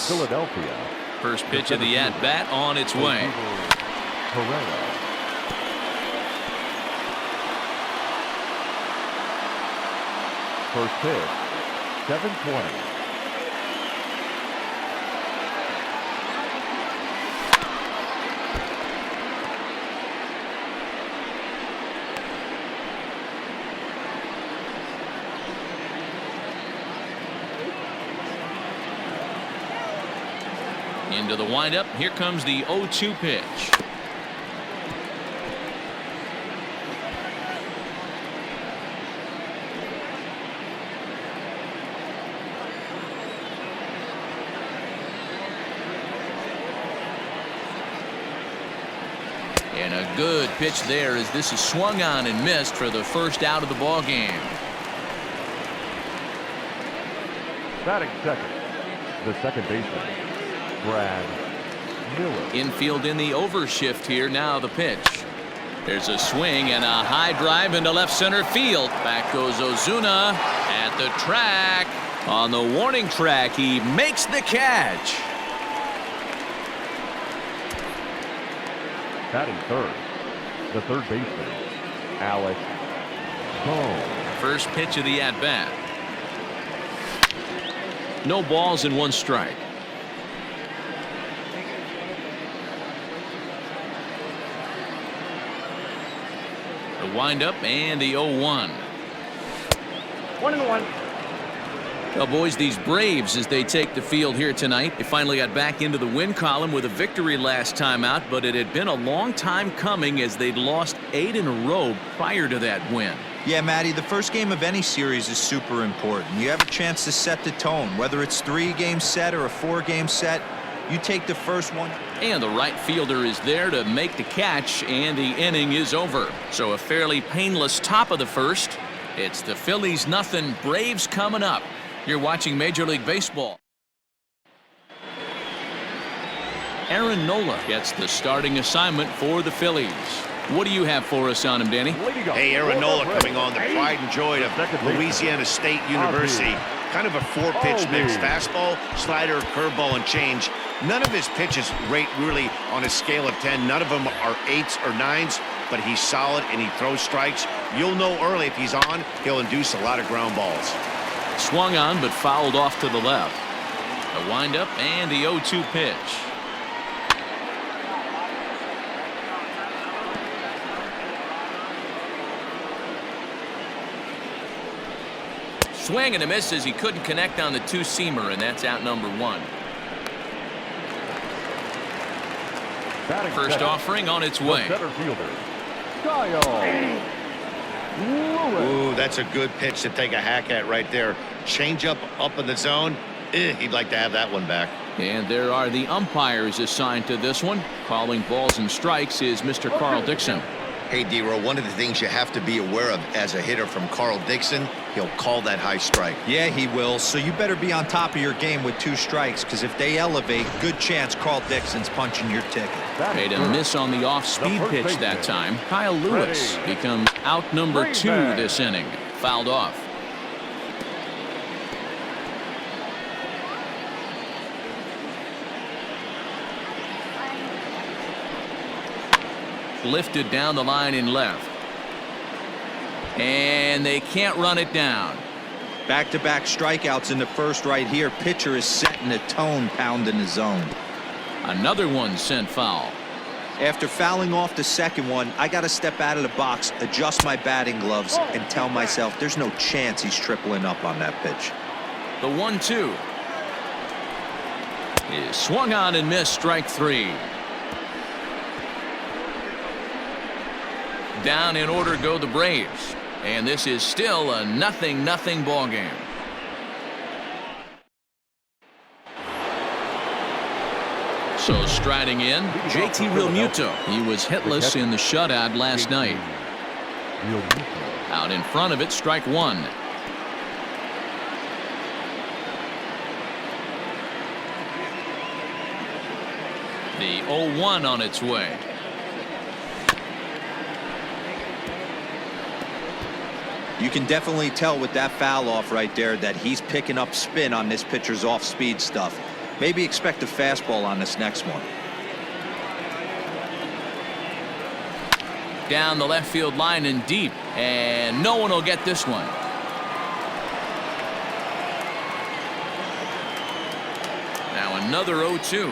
Philadelphia. First pitch of the at-bat on its way. First pitch, 7:20. Into the windup. Here comes the 0-2 pitch. And a good pitch there as this is swung on and missed for the first out of the ball game. Batting second, the second baseman, Brad Miller. Infield in the overshift here. Now the pitch. There's a swing and a high drive into left center field. Back goes Ozuna at the track. On the warning track, he makes the catch. Batting third, the third baseman, Alex Bohm. First pitch of the at-bat. No balls and one strike. The windup and the 0-1. 1-1. Well, boys, these Braves, as they take the field here tonight, they finally got back into the win column with a victory last time out, but it had been a long time coming as they'd lost 8 in a row prior to that win. Yeah, Matty, the first game of any series is super important. You have a chance to set the tone, whether it's 3-game set or a 4-game set. You take the first one. And the right fielder is there to make the catch, and the inning is over. So a fairly painless top of the first. It's the Phillies nothing, Braves coming up. You're watching Major League Baseball. Aaron Nola gets the starting assignment for the Phillies. What do you have for us on him, Danny? Hey, Aaron Nola coming on, the pride and joy of Louisiana State University. Kind of a 4-pitch mix: fastball, slider, curveball, and change. None of his pitches rate really on a scale of 10. None of them are 8s or 9s, but he's solid and he throws strikes. You'll know early if he's on, he'll induce a lot of ground balls. Swung on but fouled off to the left. A windup and the 0-2 pitch. Swing and a miss as he couldn't connect on the two-seamer, and that's out number 1. First offering on its way. Ooh, that's a good pitch to take a hack at right there. Change up in the zone. He'd like to have that one back. And there are the umpires assigned to this one. Calling balls and strikes is Mr. Carl Dixon. Hey, D-Row, one of the things you have to be aware of as a hitter from Carl Dixon, he'll call that high strike. Yeah, he will. So you better be on top of your game with 2 strikes, because if they elevate, good chance Carl Dixon's punching your ticket. Made a miss on the off-speed pitch that time. Kyle Lewis becomes out number 2 this inning. Fouled off. Lifted down the line in left. And they can't run it down. Back-to-back strikeouts in the first right here. Pitcher is setting the tone, pounding the zone. Another one sent foul. After fouling off the second one, I got to step out of the box, adjust my batting gloves, and tell myself there's no chance he's tripling up on that pitch. The 1-2 is swung on and missed. Strike 3. Down in order go the Braves, and this is still a 0-0 ball game. So striding in, JT Realmuto. He was hitless in the shutout last night. Out in front of it, strike 1. The 0-1 on its way. You can definitely tell with that foul off right there that he's picking up spin on this pitcher's off-speed stuff. Maybe expect a fastball on this next one. Down the left field line and deep, and no one will get this one. Now another 0-2.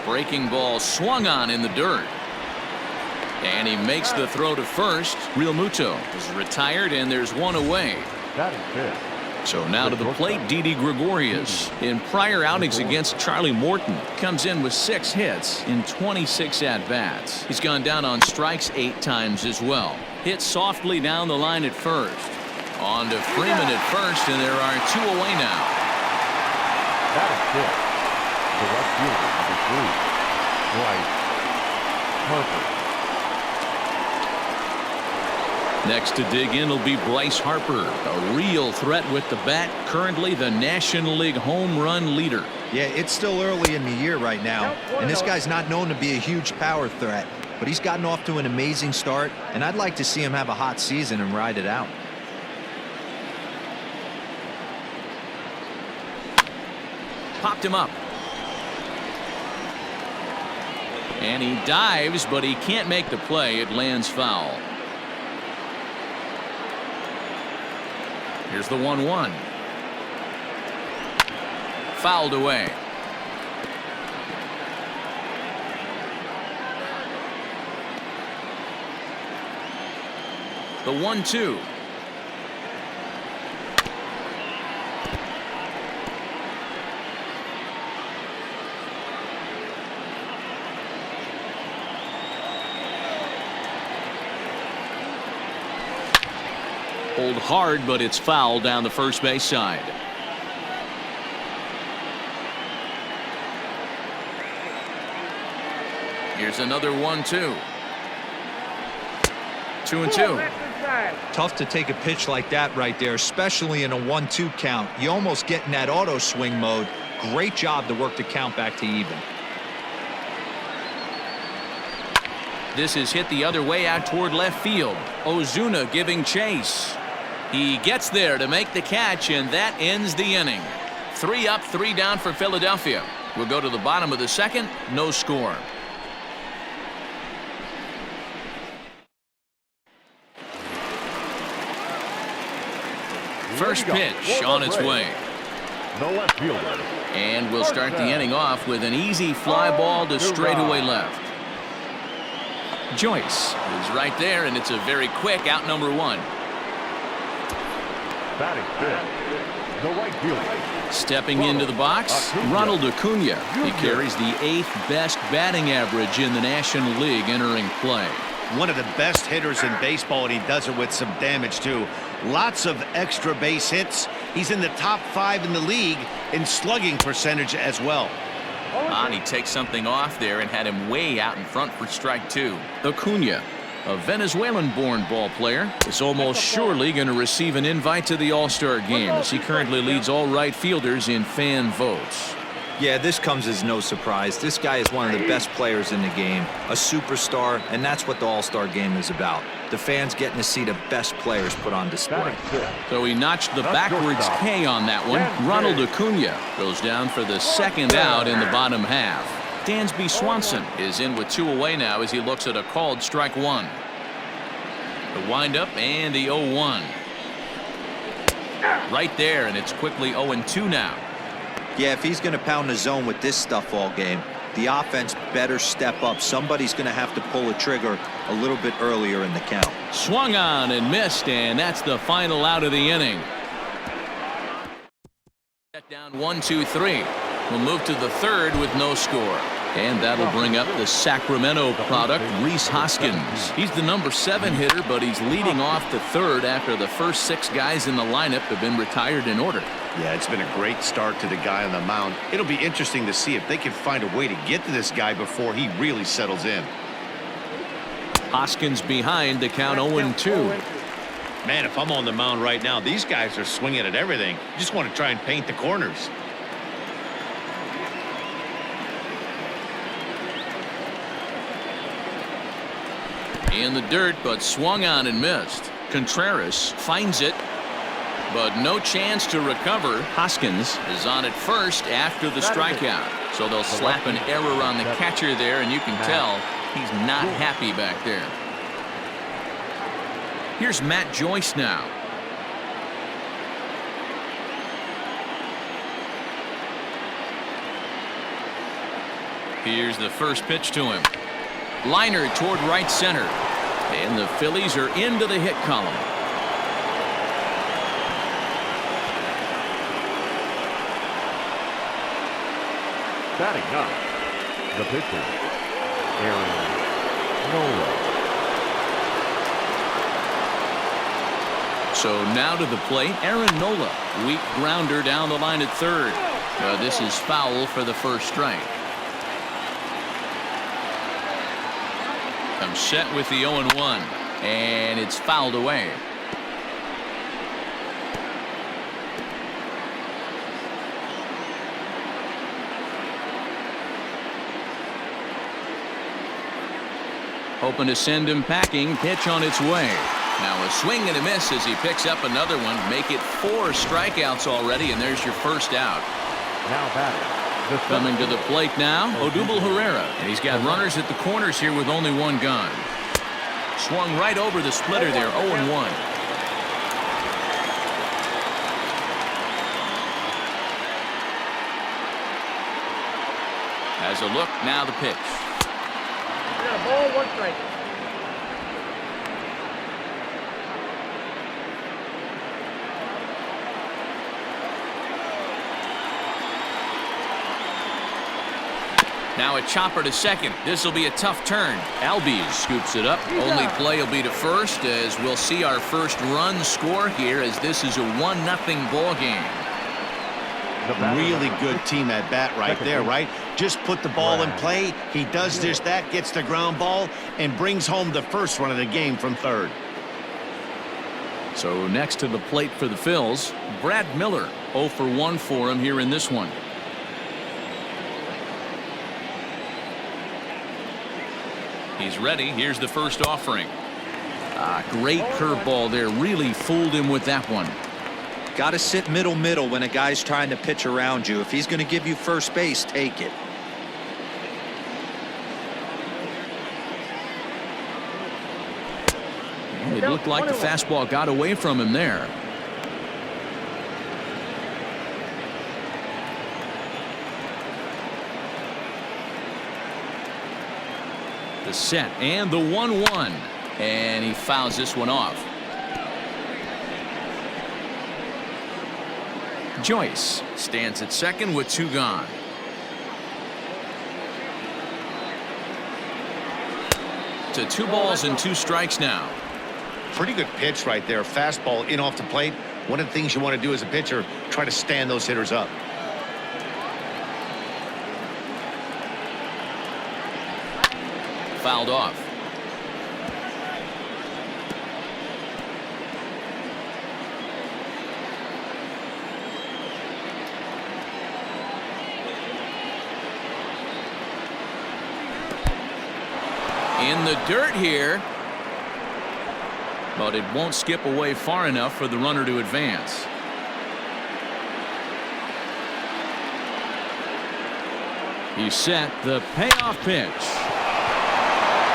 Breaking ball swung on in the dirt. And he makes the throw to first. Real Muto is retired, and there's one away. That is fifth. So now to the plate, Didi Gregorius. In prior outings against Charlie Morton, comes in with 6 hits in 26 at-bats. He's gone down on strikes 8 times as well. Hit softly down the line at first. On to Freeman at first, and there are 2 away now. That is fifth. The left fielder, number 3, Bryce Harper. Next to dig in will be Bryce Harper, a real threat with the bat, currently the National League home run leader. Yeah, it's still early in the year right now, and this guy's not known to be a huge power threat, but he's gotten off to an amazing start, and I'd like to see him have a hot season and ride it out. Popped him up. And he dives, but he can't make the play. It lands foul. Here's the 1-1. Fouled away. The 1-2. Hold hard, but it's foul down the first base side. Here's another 1-2. 2-2. Tough to take a pitch like that right there, especially in a 1-2 count. You almost get in that auto swing mode. Great job to work the count back to even. This is hit the other way out toward left field. Ozuna giving chase. He gets there to make the catch, and that ends the inning. 3 up, 3 down for Philadelphia. We'll go to the bottom of the second. No score. First pitch on its way. The left fielder. And we'll start the inning off with an easy fly ball to straightaway left. Joyce is right there, and it's a very quick out number 1. Batting fifth. The right fielder. Stepping into the box, Ronald Acuna. He carries the 8th best batting average in the National League entering play. One of the best hitters in baseball, and he does it with some damage too. Lots of extra base hits. He's in the top 5 in the league in slugging percentage as well. And he takes something off there and had him way out in front for strike 2. Acuna, a Venezuelan-born ball player, is almost surely going to receive an invite to the All-Star game, as he currently leads all right fielders in fan votes. Yeah, this comes as no surprise. This guy is one of the best players in the game, a superstar, and that's what the All-Star game is about. The fans getting to see the best players put on display. So he notched the backwards K on that one. Ronald Acuna goes down for the second out in the bottom half. Dansby Swanson is in with 2 away now as he looks at a called strike 1. The windup and the 0-1. Right there, and it's quickly 0-2 now. Yeah, if he's going to pound the zone with this stuff all game, the offense better step up. Somebody's going to have to pull a trigger a little bit earlier in the count. Swung on and missed, and that's the final out of the inning. Set down 1-2-3. We'll move to the third with no score. And that'll bring up the Sacramento product, Rhys Hoskins. He's the number 7 hitter, but he's leading off the third after the first 6 guys in the lineup have been retired in order. Yeah, it's been a great start to the guy on the mound. It'll be interesting to see if they can find a way to get to this guy before he really settles in. Hoskins behind, the count 0-2. Man, if I'm on the mound right now, these guys are swinging at everything. You just want to try and paint the corners. In the dirt, but swung on and missed. Contreras finds it. but no chance to recover. Hoskins is on at first after the strikeout. So they'll slap an error on the catcher there, and you can tell he's not happy back there. Here's Matt Joyce now. Here's the first pitch to him. Liner toward right center. And the Phillies are into the hit column. Batting up, the pitcher, Aaron Nola. So now to the plate, Aaron Nola. Weak grounder down the line at third. This is foul for the first strike. I'm set with the 0-1, and it's fouled away. Hoping to send him packing. Pitch on its way. Now a swing and a miss as he picks up another one. Make it 4 strikeouts already, and there's your first out. Now batting. Coming to the plate now, Odubel Herrera. And he's got runners at the corners here with only one gone. Swung right over the splitter there, 0-1. Has a look, now the pitch. Got a ball, 1 strike. Now a chopper to second. This will be a tough turn. Albies scoops it up. Only play will be to first, as we'll see our first run score here, as this is a 1-0 ball game. Really good team at bat right there, right? Just put the ball in play. He does just that, gets the ground ball, and brings home the first run of the game from third. So next to the plate for the Phils, Brad Miller. 0 for 1 for him here in this one. He's ready. Here's the first offering. Great curveball there. Really fooled him with that one. Got to sit middle when a guy's trying to pitch around you. If he's going to give you first base, take it. It looked like the fastball got away from him there. The set and the 1-1, and he fouls this one off. Joyce stands at second with 2 gone. To 2 balls and 2 strikes now. Pretty good pitch right there. Fastball in off the plate. One of the things you want to do as a pitcher, try to stand those hitters up. Fouled off. In the dirt here, but it won't skip away far enough for the runner to advance. He's set. The payoff pitch.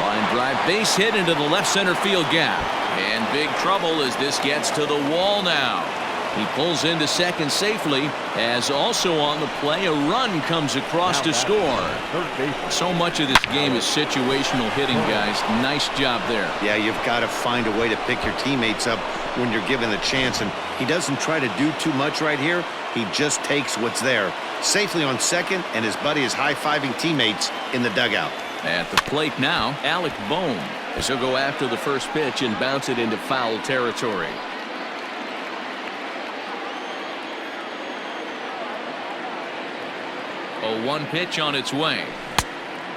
Line drive, base hit into the left center field gap. And big trouble as this gets to the wall now. He pulls into second safely, as also on the play a run comes across to score. So much of this game is situational hitting, guys. Nice job there. Yeah, you've got to find a way to pick your teammates up when you're given the chance, and he doesn't try to do too much right here. He just takes what's there. Safely on second, and his buddy is high-fiving teammates in the dugout. At the plate now, Alec Bohm, as he'll go after the first pitch and bounce it into foul territory. A 1 pitch on its way.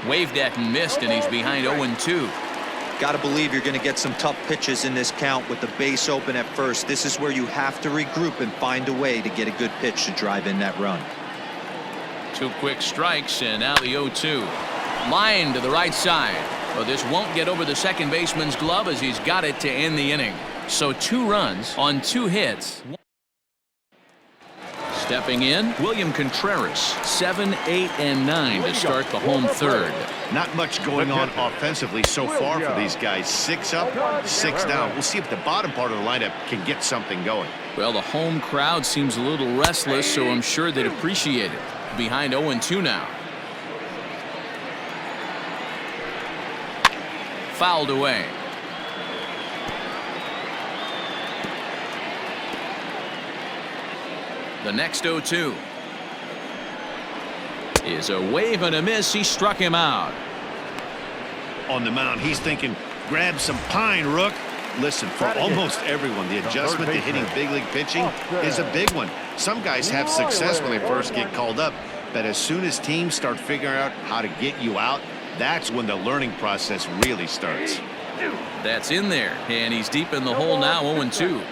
Waved at and missed, and he's behind 0-2. Got to believe you're going to get some tough pitches in this count with the base open at first. This is where you have to regroup and find a way to get a good pitch to drive in that run. 2 quick strikes, and now the 0-2. Line to the right side. Well, this won't get over the second baseman's glove as he's got it to end the inning. So 2 runs on 2 hits. Stepping in, William Contreras, 7, 8, and 9 to start the home third. Not much going on offensively so far for these guys. 6 up, 6 down. We'll see if the bottom part of the lineup can get something going. Well, the home crowd seems a little restless, so I'm sure they'd appreciate it. Behind 0-2 now. Fouled away. The next 0-2 is a wave and a miss. He struck him out. On the mound, he's thinking, grab some pine, Rook. Listen, for almost everyone, the adjustment to hitting big league pitching is a big one. Some guys have success when they first get called up, but as soon as teams start figuring out how to get you out, that's when the learning process really starts. That's in there, and he's deep in the hole now, 0-2.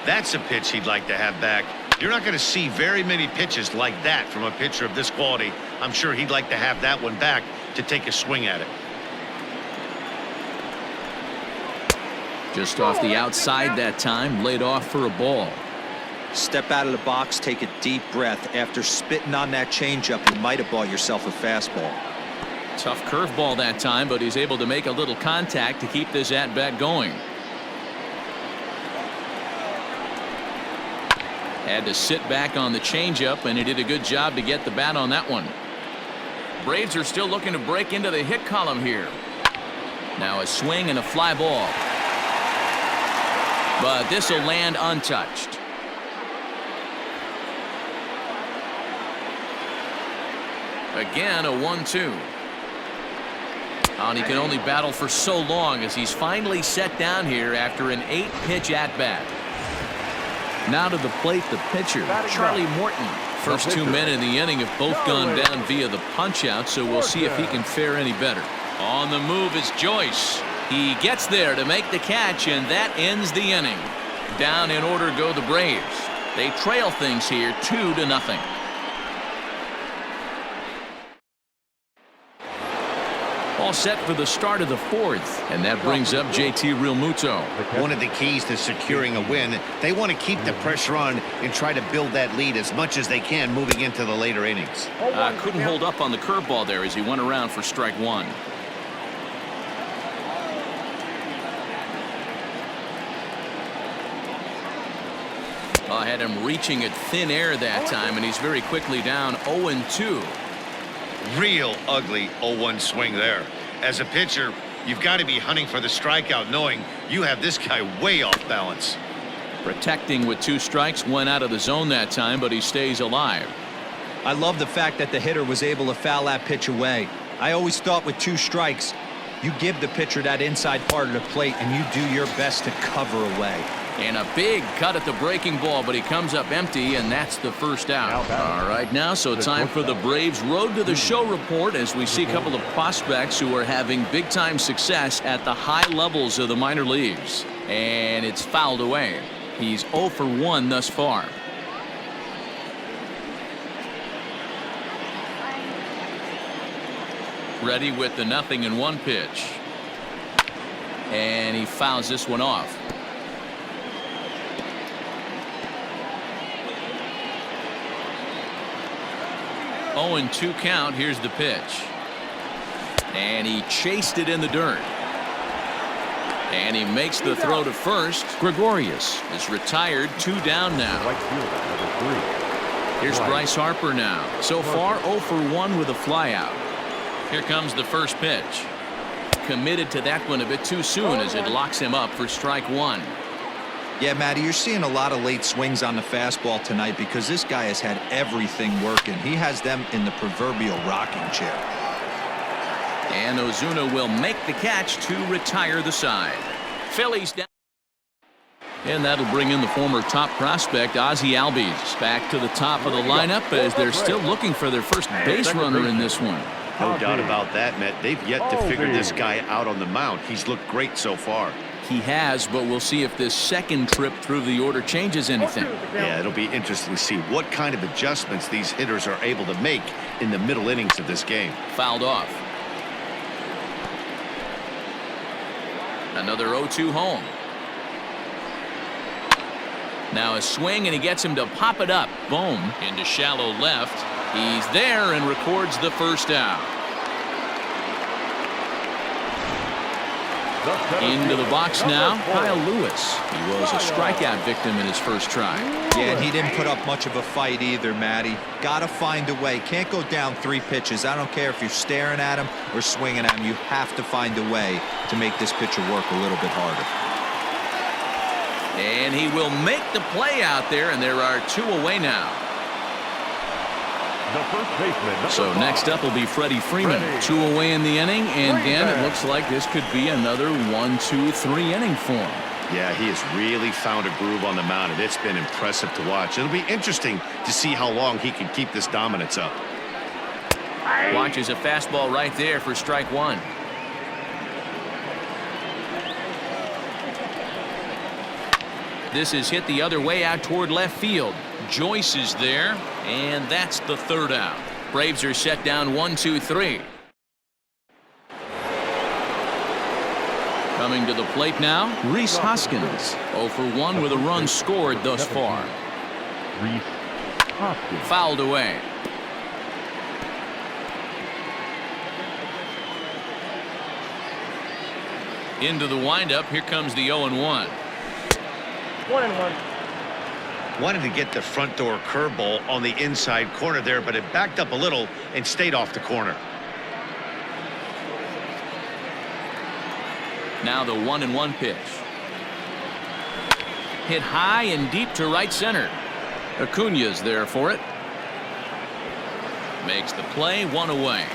That's a pitch he'd like to have back. You're not going to see very many pitches like that from a pitcher of this quality. I'm sure he'd like to have that one back to take a swing at it. Just off the outside that time, laid off for a ball. Step out of the box, take a deep breath. After spitting on that changeup, you might have bought yourself a fastball. Tough curveball that time, but he's able to make a little contact to keep this at-bat going. Had to sit back on the changeup, and he did a good job to get the bat on that one. Braves are still looking to break into the hit column here. Now a swing and a fly ball. But this will land untouched. Again, a 1-2. And he can only battle for so long as he's finally set down here after an 8-pitch at-bat. Now to the plate, the pitcher, Charlie Morton. First 2 men in the inning have both gone down via the punch-out, so we'll see if he can fare any better. On the move is Joyce. He gets there to make the catch, and that ends the inning. Down in order go the Braves. They trail things here 2-0. All set for the start of the fourth, and that brings up JT Realmuto. One of the keys to securing a win, they want to keep the pressure on and try to build that lead as much as they can moving into the later innings. Couldn't hold up on the curveball there as he went around for strike one. I had him reaching at thin air that time, and he's very quickly down 0-2. Real ugly 0-1 swing there. As a pitcher, you've got to be hunting for the strikeout, knowing you have this guy way off balance. Protecting with 2 strikes, went out of the zone that time, but he stays alive. I love the fact that the hitter was able to foul that pitch away. I always thought with 2 strikes, you give the pitcher that inside part of the plate and you do your best to cover away. And a big cut at the breaking ball, but he comes up empty, and that's the first out. All right, now, so time for the Braves Road to the Show report as we see a couple of prospects who are having big-time success at the high levels of the minor leagues. And it's fouled away. He's 0 for 1 thus far. Ready with the 0-1 pitch. And he fouls this one off. 0-2 count. Here's the pitch. And he chased it in the dirt. And he makes the throw to first. Gregorius is retired, 2 down now. Here's Bryce Harper now. So far 0 for 1 with a flyout. Here comes the first pitch. Committed to that one a bit too soon as it locks him up for strike 1. Yeah, Matty, you're seeing a lot of late swings on the fastball tonight because this guy has had everything working. He has them in the proverbial rocking chair. And Ozuna will make the catch to retire the side. Phillies down. And that'll bring in the former top prospect, Ozzie Albies, back to the top of the lineup as they're still looking for their first base runner in this one. No doubt about that, Matt. They've yet to figure this guy out on the mound. He's looked great so far. He has, but we'll see if this second trip through the order changes anything. Yeah, it'll be interesting to see what kind of adjustments these hitters are able to make in the middle innings of this game. Fouled off. Another 0-2 home. Now a swing, and he gets him to pop it up. Bohm into shallow left. He's there and records the first out. Into the box now, Kyle Lewis. He was a strikeout victim in his first try. Yeah, and he didn't put up much of a fight either, Matty. Gotta find a way. Can't go down 3 pitches. I don't care if you're staring at him or swinging at him. You have to find a way to make this pitcher work a little bit harder. And he will make the play out there, and there are 2 away now. The first baseman. So next up will be Freddie Freeman. 2 away in the inning, and Dan, it looks like this could be another 1-2-3 inning for him. Yeah, he has really found a groove on the mound, and it's been impressive to watch. It'll be interesting to see how long he can keep this dominance up. Watches a fastball right there for strike 1. This is hit the other way out toward left field. Joyce is there, and that's the 3rd out. Braves are set down 1-2-3. Coming to the plate now, Rhys Hoskins. 0 for 1 with a run scored thus far. Rhys Hoskins. Fouled away. Into the windup, here comes the 0-1. 1-1. Wanted to get the front door curveball on the inside corner there, but it backed up a little and stayed off the corner. Now the 1-1 pitch. Hit high and deep to right center. Acuna's there for it. Makes the play, 1 away.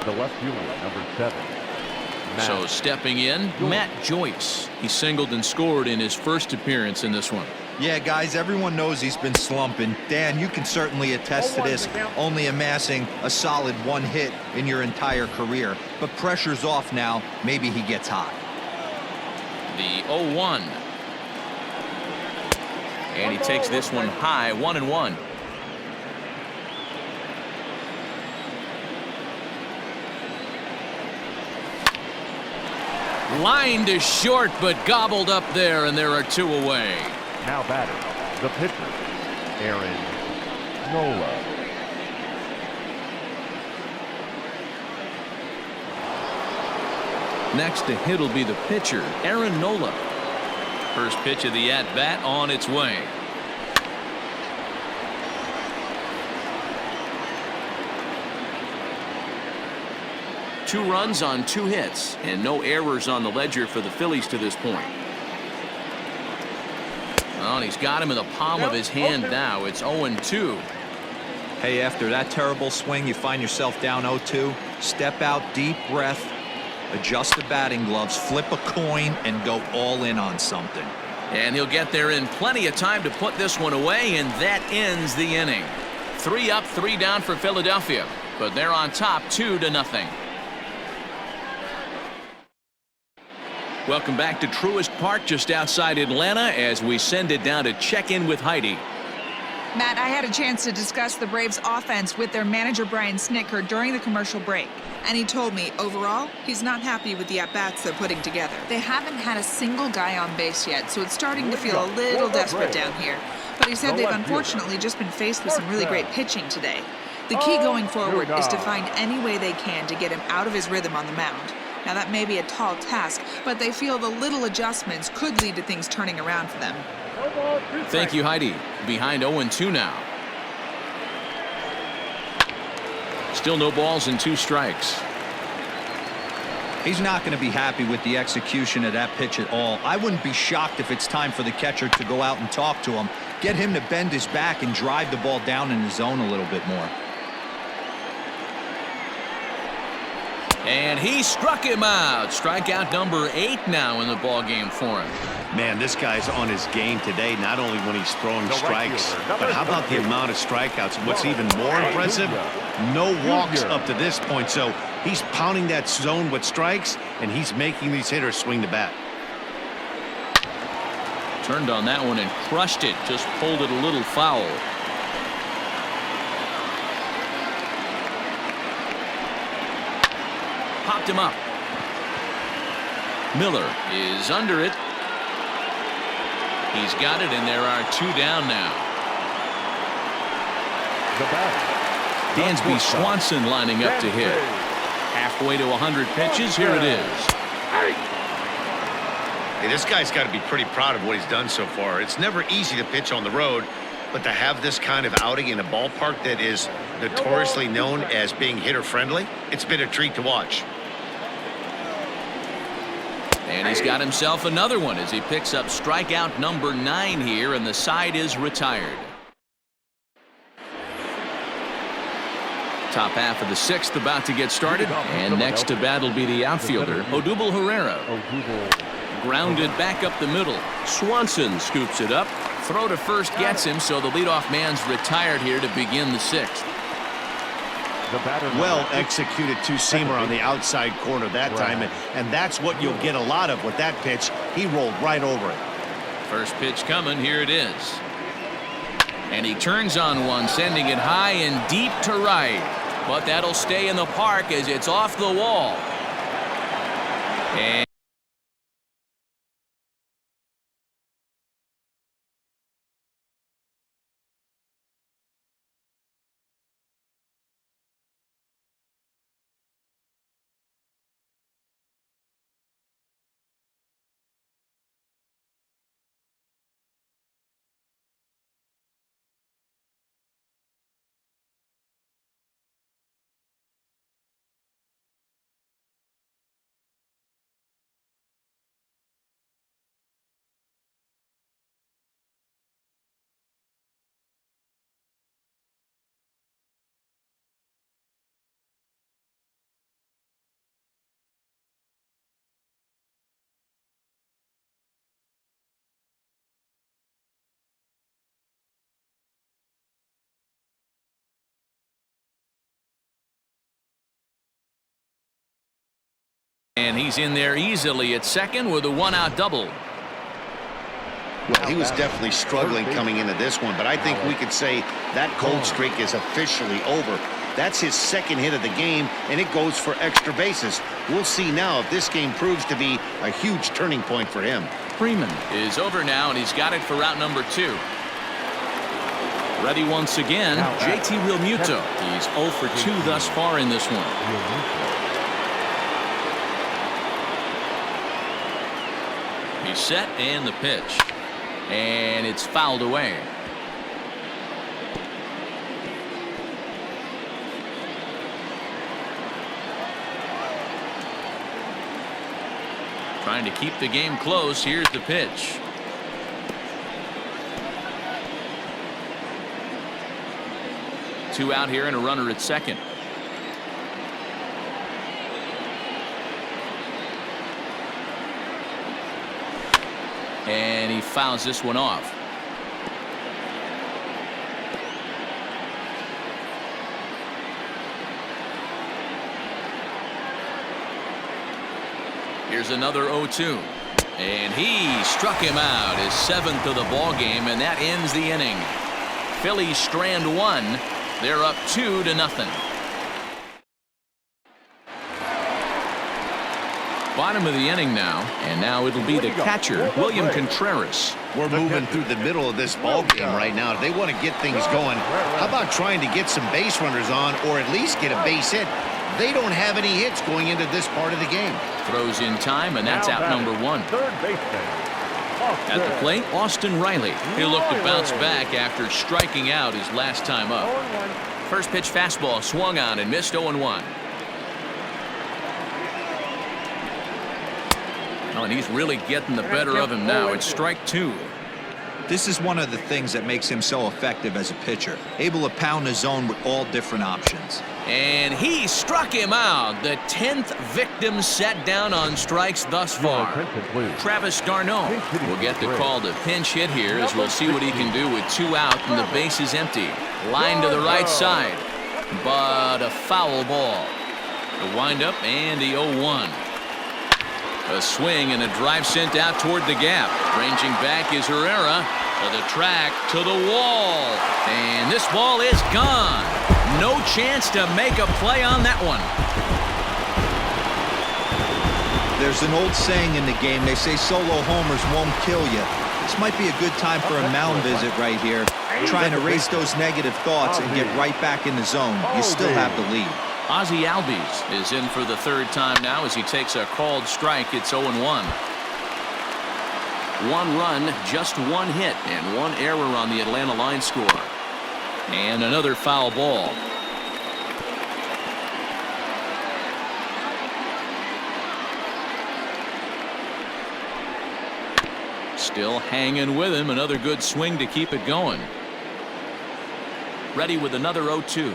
The left fielder, number 7. So stepping in, Matt Joyce. He singled and scored in his first appearance in this one. Yeah, guys, everyone knows he's been slumping. Dan, you can certainly attest to this, only amassing a solid 1 hit in your entire career. But pressure's off now. Maybe he gets hot. The 0-1. And he takes this one high, 1-1. Line to short, but gobbled up there, and there are 2 away. Now batting, the pitcher, Aaron Nola. Next to hit will be the pitcher, Aaron Nola. First pitch of the at-bat on its way. Two runs on 2 hits, and no errors on the ledger for the Phillies to this point. Well, and he's got him in the palm of his hand now. It's 0-2. Hey, after that terrible swing, you find yourself down 0-2. Step out, deep breath, adjust the batting gloves, flip a coin, and go all in on something. And he'll get there in plenty of time to put this one away, and that ends the inning. 3 up, 3 down for Philadelphia, but they're on top 2-0. Welcome back to Truist Park just outside Atlanta as we send it down to check in with Heidi. Matt, I had a chance to discuss the Braves offense with their manager Brian Snitker during the commercial break, and he told me overall he's not happy with the at-bats they're putting together. They haven't had a single guy on base yet, so it's starting to feel a little desperate down here. But he said they've unfortunately just been faced with some really great pitching today. The key going forward is to find any way they can to get him out of his rhythm on the mound. Now, that may be a tall task, but they feel the little adjustments could lead to things turning around for them. Thank you, Heidi. Behind 0-2 now. Still no balls and 2 strikes. He's not going to be happy with the execution of that pitch at all. I wouldn't be shocked if it's time for the catcher to go out and talk to him, get him to bend his back and drive the ball down in the zone a little bit more. And he struck him out. Strikeout number 8 now in the ballgame for him. Man, this guy's on his game today, not only when he's throwing strikes, but how about the amount of strikeouts? What's even more impressive, no walks up to this point. So he's pounding that zone with strikes, and he's making these hitters swing the bat. Turned on that one and crushed it. Just pulled it a little foul. Popped him up. Miller is under it. He's got it, and there are 2 down now. The batter, Dansby Swanson lining up to hit. Halfway to 100 pitches. Here it is. Hey, this guy's got to be pretty proud of what he's done so far. It's never easy to pitch on the road, but to have this kind of outing in a ballpark that is notoriously known as being hitter-friendly, it's been a treat to watch. And he's got himself another one as he picks up strikeout number 9 here, and the side is retired. Top half of the 6th about to get started, and next to bat will be the outfielder, Odubel Herrera. Grounded back up the middle. Swanson scoops it up. Throw to first gets him, so the leadoff man's retired here to begin the 6th. Well executed two-seamer on the outside corner that time, and that's what you'll get a lot of with that pitch. He rolled right over it. First pitch coming. Here it is. And he turns on one, sending it high and deep to right. But that'll stay in the park as it's off the wall. And he's in there easily at second with a 1-out double. Well, he was definitely struggling coming into this one, but I think we could say that cold streak is officially over. That's his 2nd hit of the game, and it goes for extra bases. We'll see now if this game proves to be a huge turning point for him. Freeman is over now, and he's got it for route number 2. Ready once again, JT Realmuto. He's 0 for 2 thus far in this one. He's set, and the pitch. And it's fouled away. Trying to keep the game close. Here's the pitch. Two out here and a runner at second. And he fouls this one off. Here's another 0-2. And he struck him out, his 7th of the ball game, and that ends the inning. Phillies strand 1. They're up 2-0. Bottom of the inning now, and now it'll be the catcher, William Contreras. We're moving through the middle of this ball game right now. If they want to get things going, how about trying to get some base runners on, or at least get a base hit? They don't have any hits going into this part of the game. Throws in time, and that's out number 1. Third baseman. At the plate, Austin Riley. He'll look to bounce back after striking out his last time up. First pitch fastball swung on and missed 0-1. Oh, and he's really getting the better of him now. It's strike 2. This is one of the things that makes him so effective as a pitcher, able to pound the zone with all different options. And he struck him out. The 10th victim set down on strikes thus far. Travis d'Arnaud will get the call to pinch hit here, as we'll see what he can do with 2 out and the base is empty. Line to the right side, but a foul ball. The windup and the 0-1. A swing and a drive sent out toward the gap. Ranging back is Herrera to the track, to the wall. And this ball is gone. No chance to make a play on that one. There's an old saying in the game. They say solo homers won't kill you. This might be a good time for a mound visit right here. Trying to erase those negative thoughts and get right back in the zone. You still have the lead. Ozzie Albies is in for the third time now as he takes a called strike. It's 0-1. 1 run, just 1 hit, and 1 error on the Atlanta line score. And another foul ball. Still hanging with him. Another good swing to keep it going. Ready with another 0-2.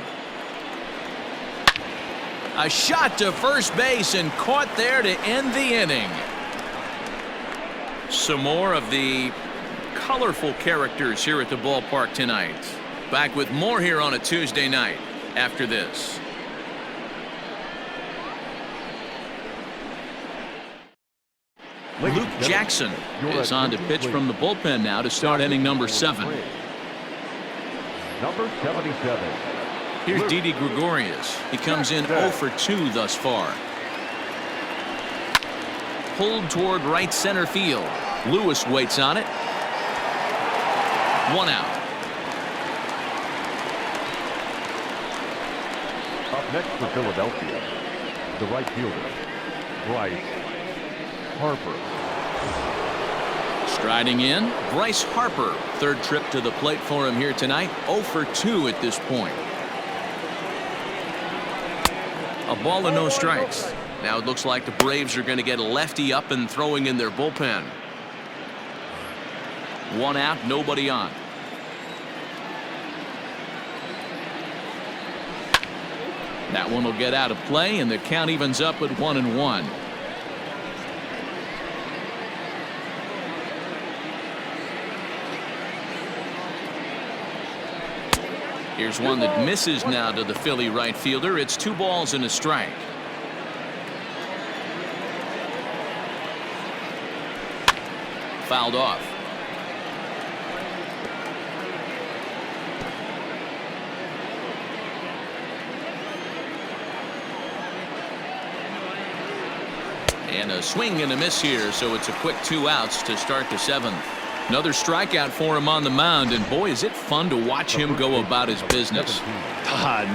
A shot to first base and caught there to end the inning. Some more of the colorful characters here at the ballpark tonight. Back with more here on a Tuesday night after this. Luke Jackson is on to pitch from the bullpen now to start inning number 7. Number 77. Here's Didi Gregorius. He comes in 0 for 2 thus far. Pulled toward right center field. Lewis waits on it. 1 out. Up next for Philadelphia, the right fielder, Bryce Harper. Striding in, Bryce Harper. Third trip to the plate for him here tonight. 0 for 2 at this point. A ball and no strikes. Now it looks like the Braves are going to get a lefty up and throwing in their bullpen. 1 out, nobody on. That one will get out of play, and the count evens up at 1-1. Here's one that misses now to the Philly right fielder. It's 2 balls and a strike. Fouled off. And a swing and a miss here, so it's a quick 2 outs to start the 7th. Another strikeout for him on the mound, and boy, is it fun to watch him go about his business.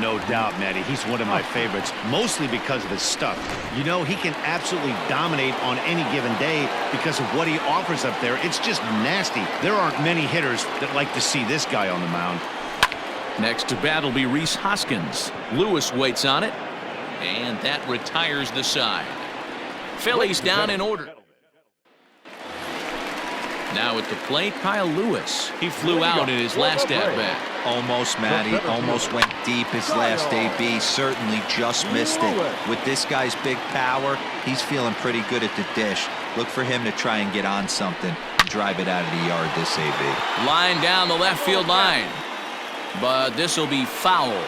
No doubt, Matty. He's one of my favorites, mostly because of his stuff. You know, he can absolutely dominate on any given day because of what he offers up there. It's just nasty. There aren't many hitters that like to see this guy on the mound. Next to bat will be Rhys Hoskins. Lewis waits on it, and that retires the side. Phillies down in order. Now at the plate, Kyle Lewis. He flew out in his last at-bat. Almost, Matty. Almost went deep his last AB. Certainly just missed it. With this guy's big power, he's feeling pretty good at the dish. Look for him to try and get on something and drive it out of the yard this AB. Line down the left field line. But this will be foul.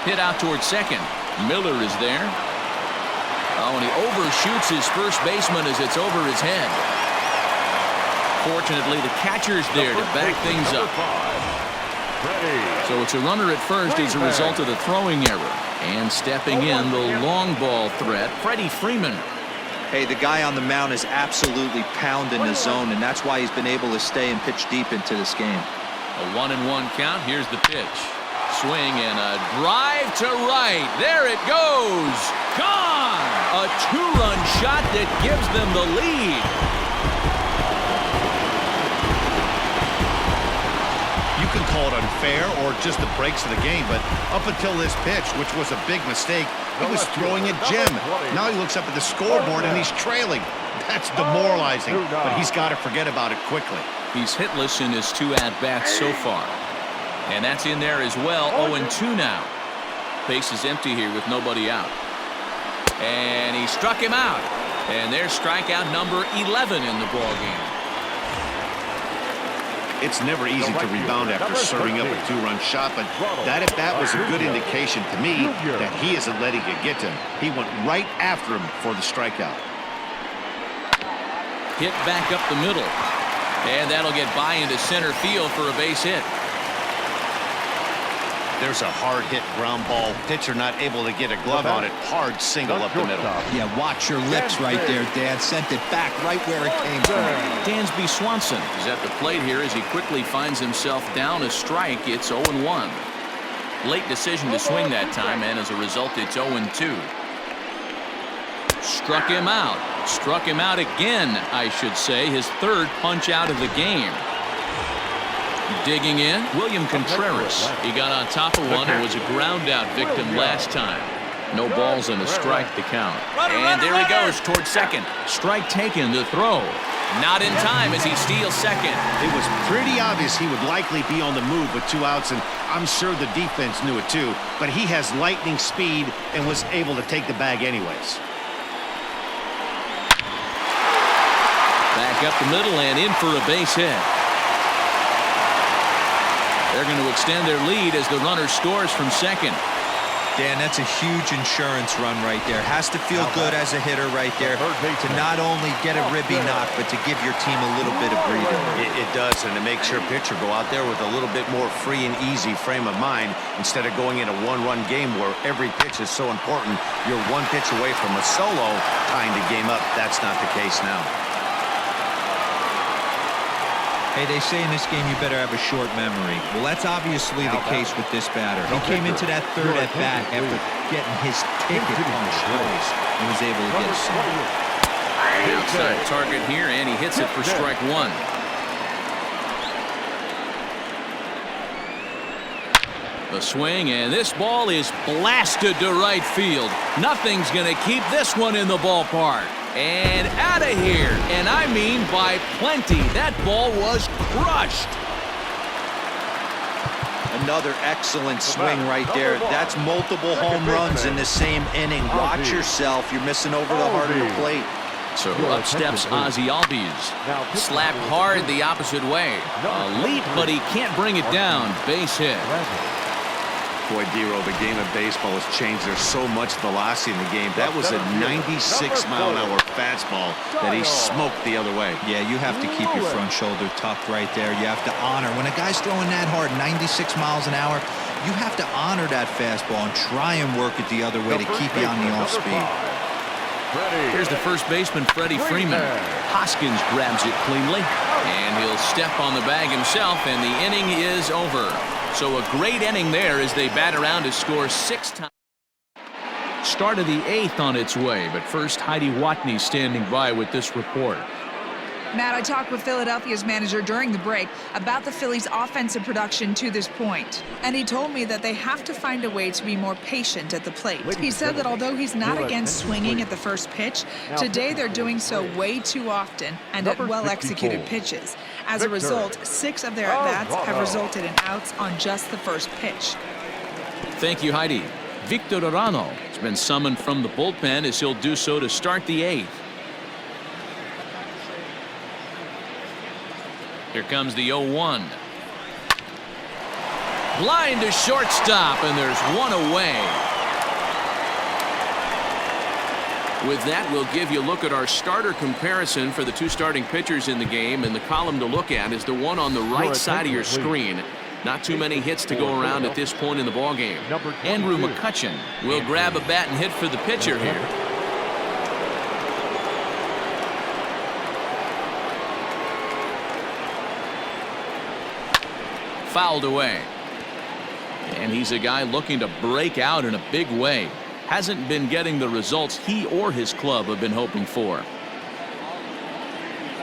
Hit out towards second. Miller is there. Oh, and he overshoots his first baseman as it's over his head. Fortunately, the catcher's there to back things up. So it's a runner at first as a result of the throwing error. And stepping in, the long ball threat, Freddie Freeman. Hey, the guy on the mound is absolutely pounding the zone, and that's why he's been able to stay and pitch deep into this game. A 1-1 count. Here's the pitch. Swing and a drive to right. There it goes. Gone. A 2-run shot that gives them the lead. You can call it unfair or just the breaks of the game, but up until this pitch, which was a big mistake, he was throwing a gem. Now he looks up at the scoreboard and he's trailing. That's demoralizing, but he's got to forget about it quickly. He's hitless in his 2 at-bats so far. And that's in there as well. 0-2 now. Base is empty here with nobody out. And he struck him out. And there's strikeout number 11 in the ballgame. It's never easy to rebound after serving up a 2-run shot, but that at bat was a good indication to me that he isn't letting it get to him. He went right after him for the strikeout. Hit back up the middle. And that'll get by into center field for a base hit. There's a hard-hit ground ball. Pitcher not able to get a glove on it. Hard single up the middle. Yeah, watch your lips right there, Dan. Sent it back right where it came from. Dansby Swanson is at the plate here as he quickly finds himself down a strike. It's 0-1. Late decision to swing that time, and as a result, it's 0-2. Struck him out. Struck him out again, I should say. His third punch out of the game. Digging in, William Contreras. He got on top of one and was a ground out victim last time. No balls and a strike to count. And there he goes towards second. Strike taken to throw. Not in time as he steals second. It was pretty obvious he would likely be on the move with 2 outs, and I'm sure the defense knew it too. But he has lightning speed and was able to take the bag anyways. Back up the middle and in for a base hit. They're going to extend their lead as the runner scores from second. Dan, that's a huge insurance run right there. Has to feel good as a hitter right there to not only get a ribby knock, but to give your team a little bit of breathing. It does, and it makes your pitcher go out there with a little bit more free and easy frame of mind instead of going in a one-run game where every pitch is so important. You're one pitch away from a solo tying the game up. That's not the case now. Hey, they say in this game you better have a short memory. Well, that's obviously the case with this batter. He came into that third at bat after getting his ticket punched twice and was able to get a single. Outside target here, and he hits it for strike one. The swing, and this ball is blasted to right field. Nothing's going to keep this one in the ballpark. And out of here, and I mean by plenty. That ball was crushed. Another excellent swing right there. That's multiple home runs in the same inning. Watch yourself. You're missing over the heart of the plate. So up steps Ozzie Albies. Slapped hard the opposite way. A leap, but he can't bring it down. Base hit. Boy, Dero, the game of baseball has changed. There's so much velocity in the game. That was a 96-mile-an-hour fastball that he smoked the other way. Yeah, you have to keep your front shoulder tucked right there. You have to honor. When a guy's throwing that hard, 96 miles an hour, you have to honor that fastball and try and work it the other way to keep you on the off speed. Here's the first baseman, Freddie Freeman. Hoskins grabs it cleanly, and he'll step on the bag himself, and the inning is over. So a great inning there as they bat around to score 6 times. Start of the 8th on its way, but first Heidi Watney standing by with this report. Matt, I talked with Philadelphia's manager during the break about the Phillies' offensive production to this point. And he told me that they have to find a way to be more patient at the plate. He said that although he's not against swinging at the first pitch, today they're doing so way too often and at well-executed pitches. As a result, 6 of their at-bats have resulted in outs on just the first pitch. Thank you, Heidi. Victor Arano has been summoned from the bullpen as he'll do so to start the 8th. Here comes the 0-1. Line to shortstop, and there's one away. With that, we'll give you a look at our starter comparison for the 2 starting pitchers in the game, and the column to look at is the one on the right side of your screen. Not too many hits to go around at this point in the ballgame. Andrew McCutchen will grab a bat and hit for the pitcher here. Fouled away. And he's a guy looking to break out in a big way. Hasn't been getting the results he or his club have been hoping for.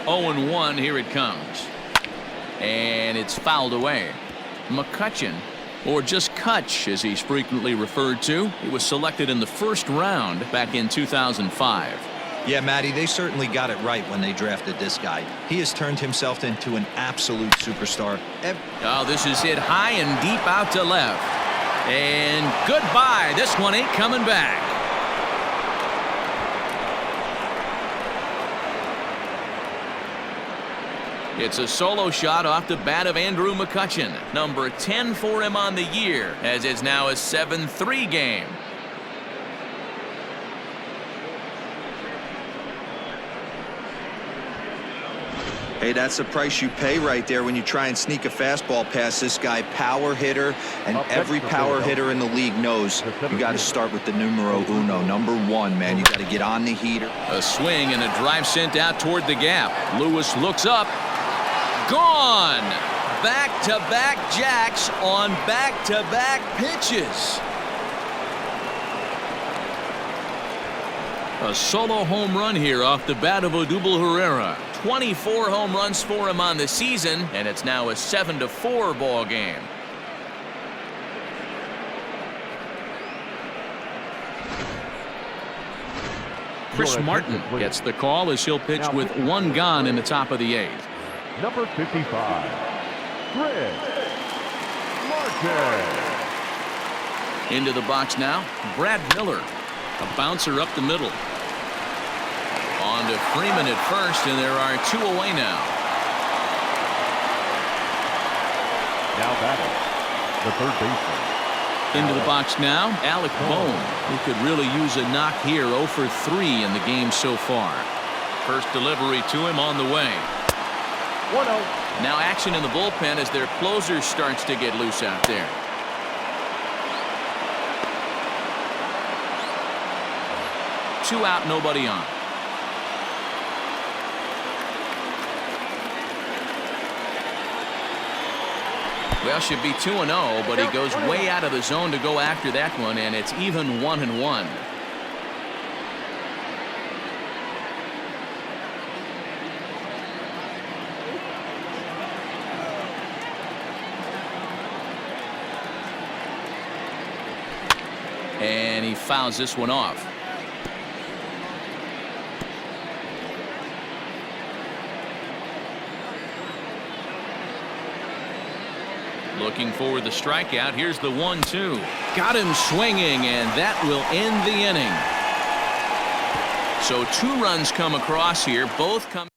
0-1, here it comes. And it's fouled away. McCutchen, or just Kutch as he's frequently referred to, he was selected in the first round back in 2005. Yeah, Matty, they certainly got it right when they drafted this guy. He has turned himself into an absolute superstar. Oh, this is hit high and deep out to left. And goodbye. This one ain't coming back. It's a solo shot off the bat of Andrew McCutchen. Number 10 for him on the year, as it's now a 7-3 game. Hey, that's the price you pay right there when you try and sneak a fastball past this guy. Power hitter, and every power hitter in the league knows you got to start with the numero uno, number 1, man. You got to get on the heater. A swing and a drive sent out toward the gap. Lewis looks up. Gone. Back-to-back jacks on back-to-back pitches. A solo home run here off the bat of Odubel Herrera. 24 home runs for him on the season, and it's now a 7-4 ball game. Chris Martin gets the call as he'll pitch with 1 gone in the top of the 8th. Number 55, Chris Martin. Into the box now, Brad Miller. A bouncer up the middle. On to Freeman at first, and there are 2 away now. Now batting, the third baseman. Into the box now, Alec Bohm, who could really use a knock here. 0 for 3 in the game so far. First delivery to him on the way. 1-0. Now action in the bullpen as their closer starts to get loose out there. Two out, nobody on. Well, should be 2-0, but he goes way out of the zone to go after that one, and it's even 1-1. And he fouls this one off. Looking for the strikeout. Here's the 1-2. Got him swinging, and that will end the inning. So 2 runs come across here. Both come.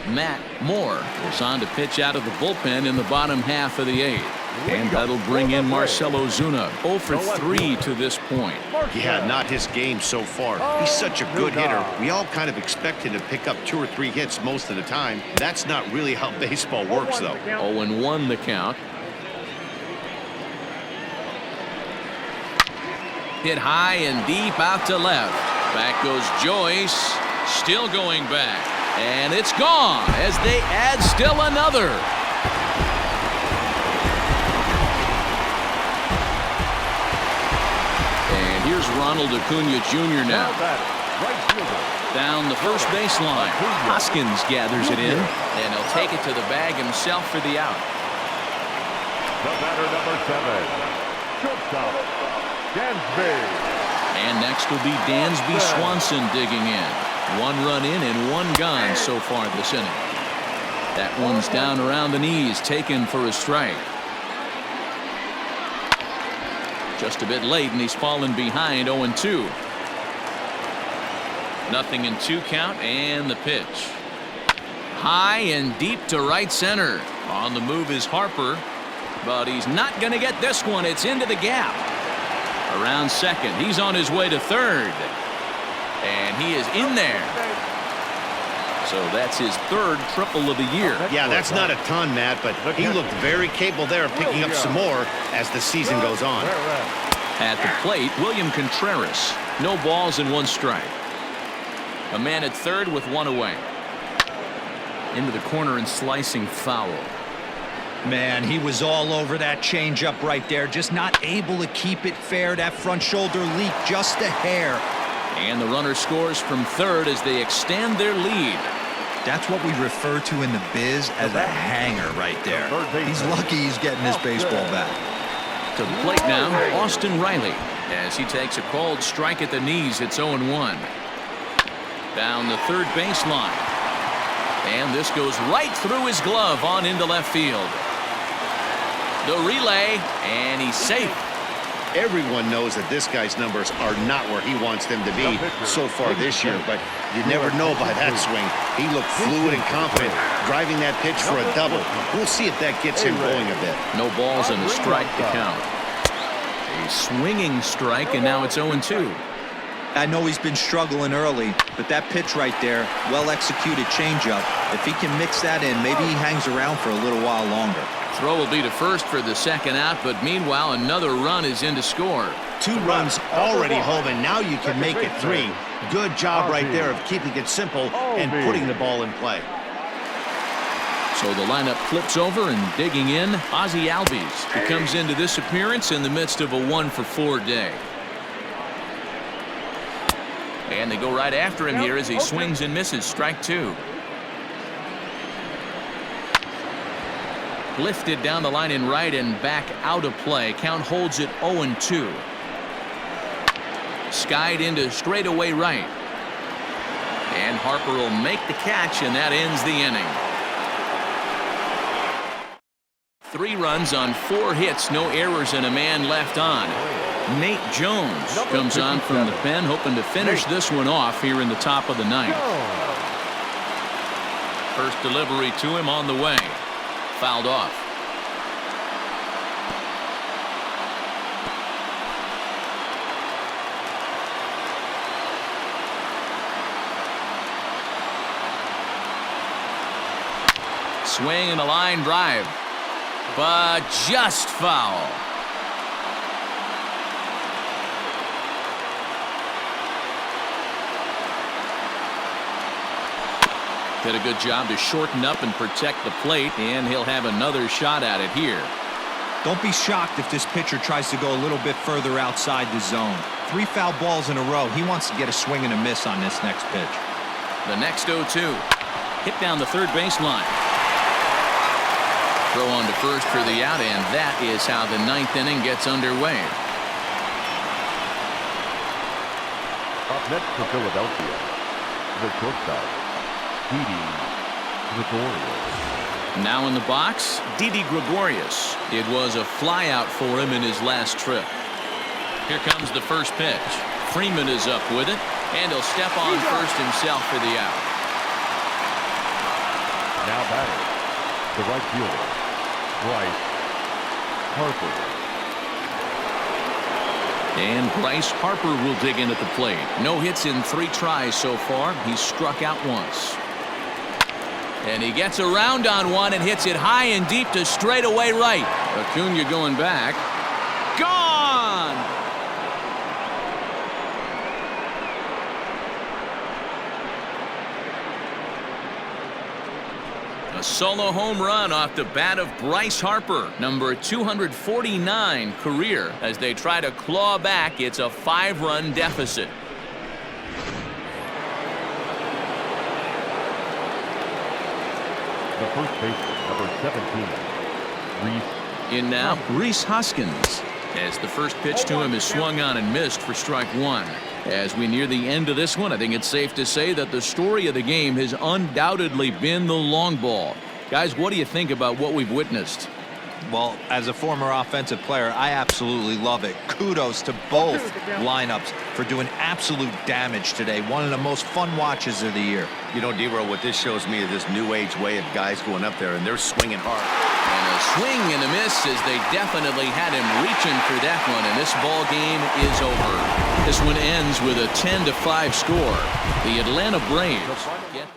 Matt Moore is on to pitch out of the bullpen in the bottom half of the 8th. And that'll bring in Marcell Ozuna. 0 for 3 to this point. Yeah, not his game so far. He's such a good hitter. We all kind of expect him to pick up 2 or 3 hits most of the time. That's not really how baseball works, though. 0-1 the count. Hit high and deep out to left. Back goes Joyce. Still going back. And it's gone as they add still another. Here's Ronald Acuna Jr. now. Down the first baseline. Hoskins gathers it in, and he'll take it to the bag himself for the out. The batter, number 7, shortstop, Dansby. And next will be Dansby Swanson digging in. 1 run in and 1 gone so far this inning. That one's down around the knees, taken for a strike. Just a bit late, and he's fallen behind. 0-2. Nothing in 2 count, and the pitch. High and deep to right center. On the move is Harper, but he's not going to get this one. It's into the gap. Around second. He's on his way to third. And he is in there. So that's his 3rd triple of the year. Yeah, that's not a ton, Matt, but he looked very capable there of picking up some more as the season goes on. At the plate, William Contreras. No balls and 1 strike. A man at third with 1 away. Into the corner and slicing foul. Man, he was all over that changeup right there. Just not able to keep it fair. That front shoulder leak just a hair. And the runner scores from third as they extend their lead. That's what we refer to in the biz as a hanger right there. He's lucky he's getting his baseball back. To the plate now, Austin Riley. As he takes a called strike at the knees, it's 0-1. Down the third baseline. And this goes right through his glove on into left field. The relay, and he's safe. Everyone knows that this guy's numbers are not where he wants them to be so far this year, but you never know by that swing. He looked fluid and confident, driving that pitch for a double. We'll see if that gets him going a bit. No balls and a strike to count. A swinging strike, and now it's 0-2. I know he's been struggling early, but that pitch right there, well-executed changeup. If he can mix that in, maybe he hangs around for a little while longer. Throw will be to first for the second out, but meanwhile, another run is in to score. 2 runs already home, and now you can make it 3. Good job right there of keeping it simple and putting the ball in play. So the lineup flips over, and digging in, Ozzie Albies. He comes into this appearance in the midst of a 1-for-4 day. And they go right after him here as he swings and misses. Strike 2. Lifted down the line in right and back out of play. Count holds it 0-2. Skied into straightaway right. And Harper will make the catch, and that ends the inning. 3 runs on 4 hits, no errors, and a man left on. Nate Jones comes on from the pen, hoping to finish this one off here in the top of the 9th. First delivery to him on the way. Fouled off. Swing and a line drive, but just foul. Did a good job to shorten up and protect the plate, and he'll have another shot at it here. Don't be shocked if this pitcher tries to go a little bit further outside the zone. 3 foul balls in a row. He wants to get a swing and a miss on this next pitch. The next 0-2. Hit down the third baseline. Throw on to first for the out, and that is how the 9th inning gets underway. Up next for Philadelphia, the shortstop, Didi Gregorius. Now in the box, Didi Gregorius. It was a flyout for him in his last trip. Here comes the first pitch. Freeman is up with it, and he'll step on first himself for the out. Now batting, the right fielder, Bryce Harper. And Bryce Harper will dig in at the plate. No hits in 3 tries so far. He's struck out once. And he gets around on one and hits it high and deep to straightaway right. Acuna going back. Gone! A solo home run off the bat of Bryce Harper, number 249 career. As they try to claw back, it's a 5-run deficit. The first baseman, number 17, Reese. In now, Rhys Hoskins, as the first pitch to him is swung on and missed for strike 1. As we near the end of this one, I think it's safe to say that the story of the game has undoubtedly been the long ball. Guys, what do you think about what we've witnessed? Well, as a former offensive player, I absolutely love it. Kudos to both lineups for doing absolute damage today. One of the most fun watches of the year. You know, D-Row, what this shows me is this new age way of guys going up there, and they're swinging hard. And a swing and a miss, as they definitely had him reaching for that one, and this ball game is over. This one ends with a 10-5 score. The Atlanta Braves get